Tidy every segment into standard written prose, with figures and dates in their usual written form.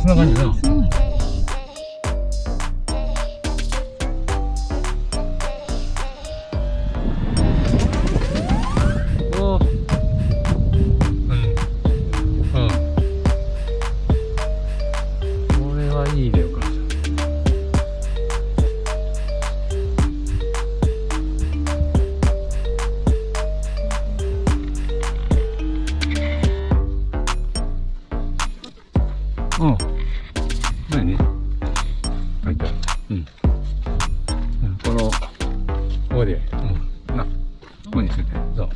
そんな感じだな。いいね、お母さん。うん。何ね。書いてある。うん。この、ここで、うん。な、ここにしてて、そう。こ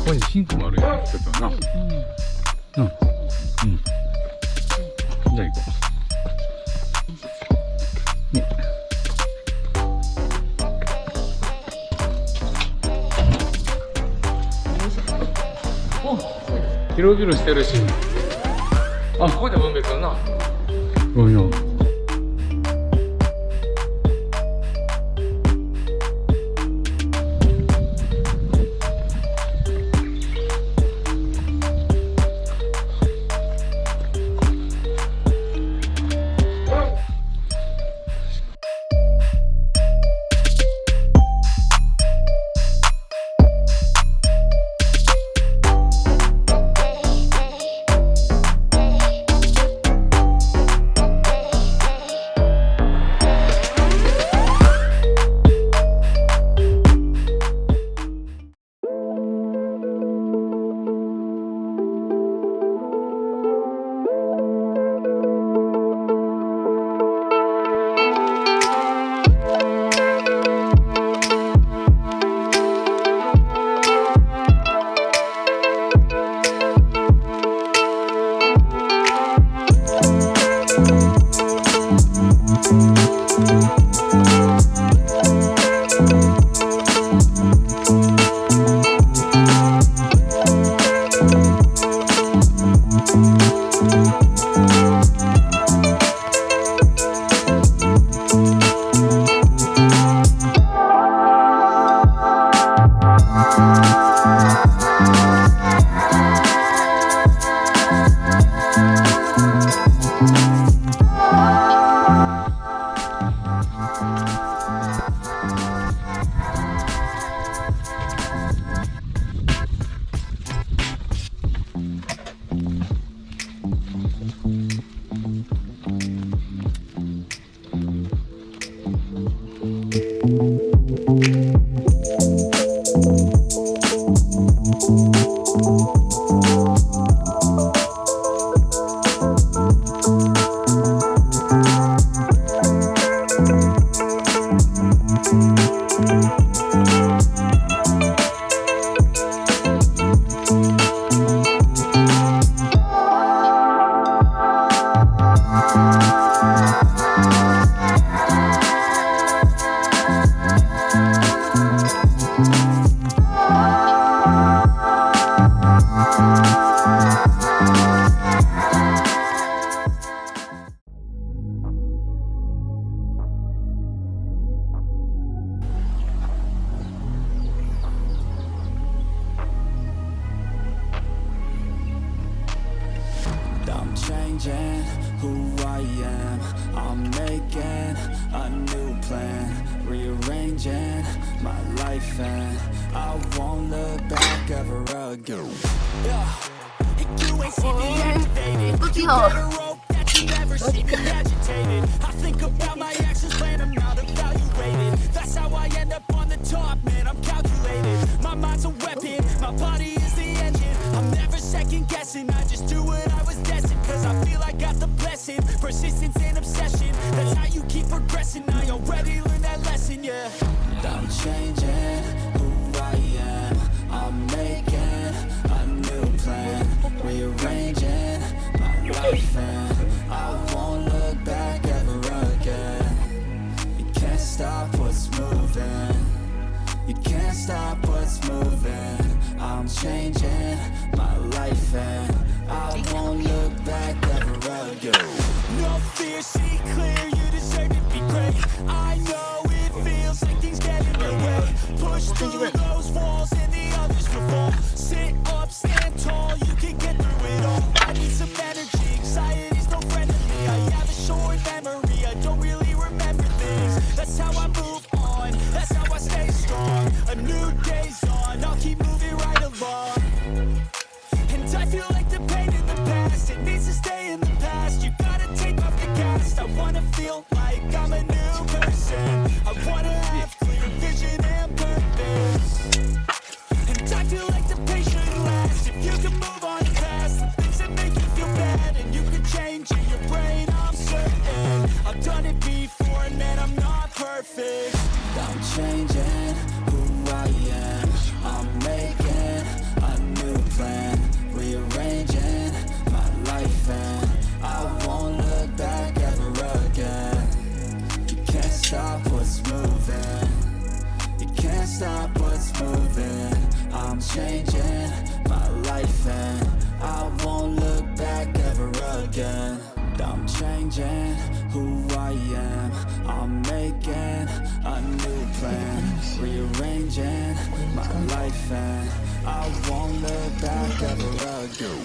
こにシンクもあるやん、ちょっとな。うん。うん。じゃあ行こう。ね。広々してるし。あ、ここで分別だな。うんよ。changing who I am. I'm making a new plan, rearranging my life, and I won't look back ever again. Yeah. You ain't see me activated. You better hope that you never see me agitated. I think about my actions when I'm not evaluated. That's how I end up on the top, man, I'm calculated. My mind's a weapon, my body is the engine. I'm never second guessing, I just do what I was destined. Cause I feel I got the blessing, persistence and obsession. That's how you keep progressing, I already learned that lesson, yeah. I'm changing who I am. I'm making a new plan, rearranging my life, and I won't look back ever again. You can't stop what's moving. You can't stop what's moving. I'm changing my life, and I won't look back ever again. No fear, see clear, you deserve to be great. I know it feels like things get in your way. Push through those walls and the others will fall. Sit up, stand tall. And I feel like the pain in the past, it needs to stay in the past. You gotta take off the cast. I wanna feel like I'm a new person. I wanna have clear vision and purpose. And I feel like the pain shouldn't last. If you can move on past the things that make you feel bad, and you can change in your brain, I'm certain. I've done it before, and man, I'm not perfect. I'm changing who I am. I'm making a new plan, rearranging my life, and I won't look back ever again. You can't stop what's moving. You can't stop what's moving. I'm changing my life, and I won't look back ever again. I'm changing who I am. I'm making a new plan, rearranging my life, and I won't look back ever again.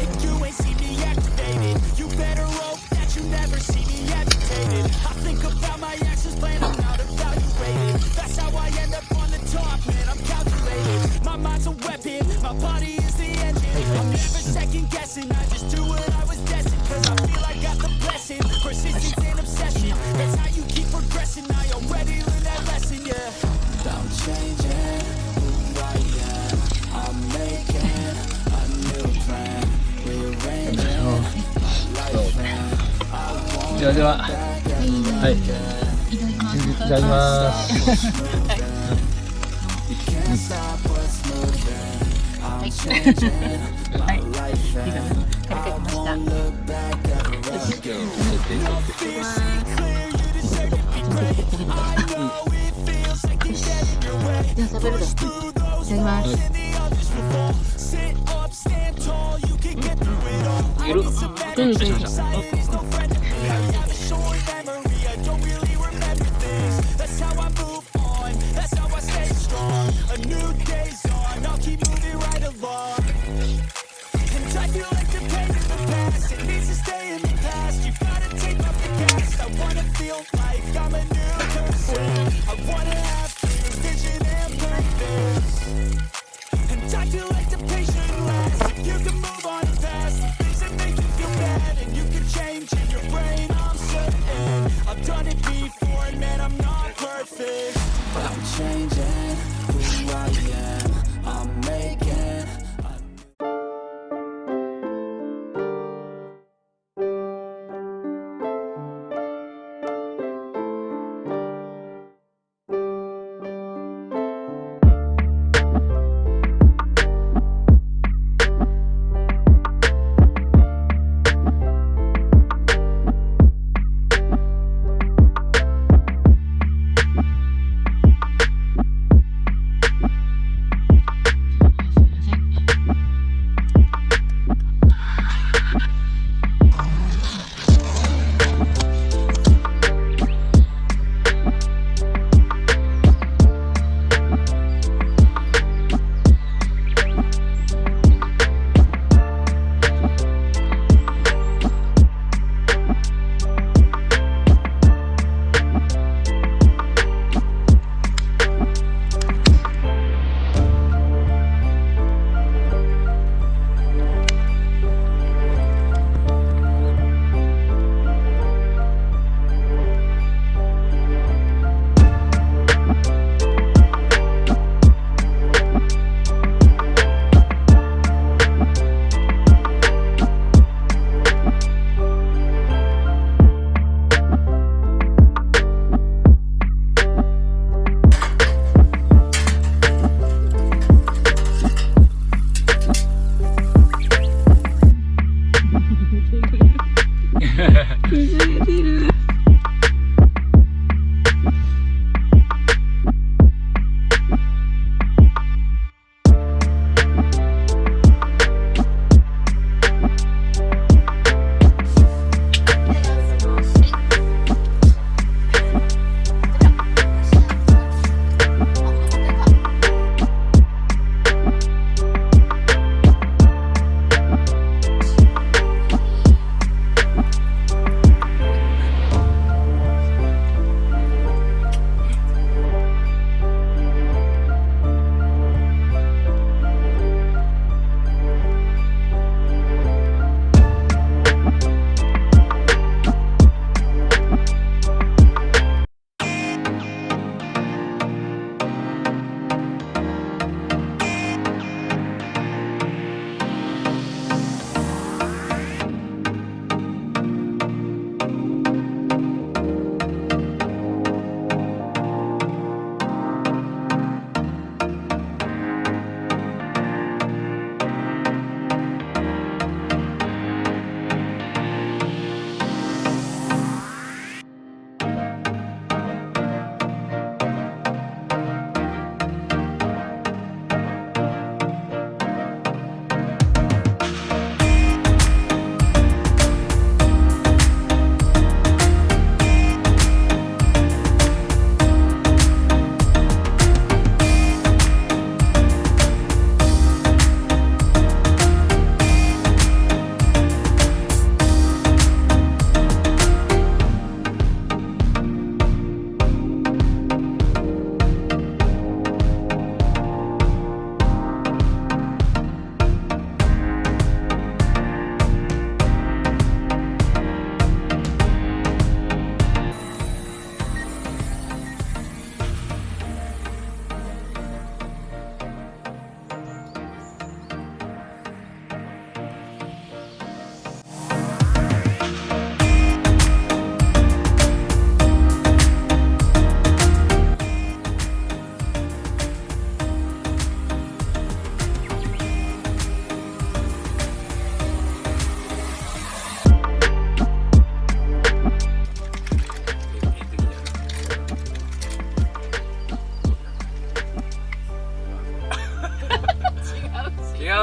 If you ain't see me activated, you better hope that you never see me agitated. I think about my actions, plan them out, evaluated. That's how I end up on the top, man, I'm calculated. My mind's a weapon, my body is the engine. I'm never second guessing, I just do what I was destined. Cause I feel I got the blessing, persistence and obsession. That's how you keep progressing, I already learned that lesson, yeah. I'm changing who I am. I'm making a new plan, rearranging my life, and I won't ではでは、はいはい、いただきます。いただきます。 You can't stop what's moving. I'm changing my life, and I won't look back ever again. No fear, see clear, you deserve to be great. I know it feels like you're dead in your way. じゃあ食べるぞ。 Push through those いただきま walls す。 and the others will fall. Sit up, stand tall, you can get through it all. I need some energy, silence is no friend to me. I have a short memory, I don't really remember things. That's how I move on, that's how I stay strong. A new day's on, I'll keep moving right along. And I feel like the pain in the past, it needs to stay in the past. You gotta take off the cast. I wanna feel like I'm a new person. I wanna have clear vision and purpose. And I feel like the pain shouldn't last. If you can move on past the things that make you feel bad, and you can change in your brain, I'm certain. I've done it before, and man, I'm not perfect. But I'm changing who I am. I'm making a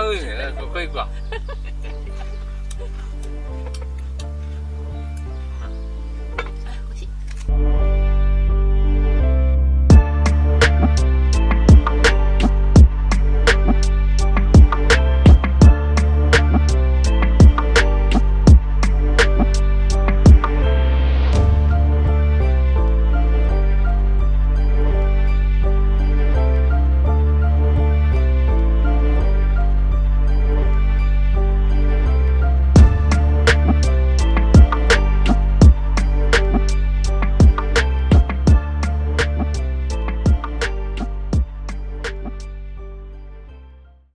うね。ここ行くわ。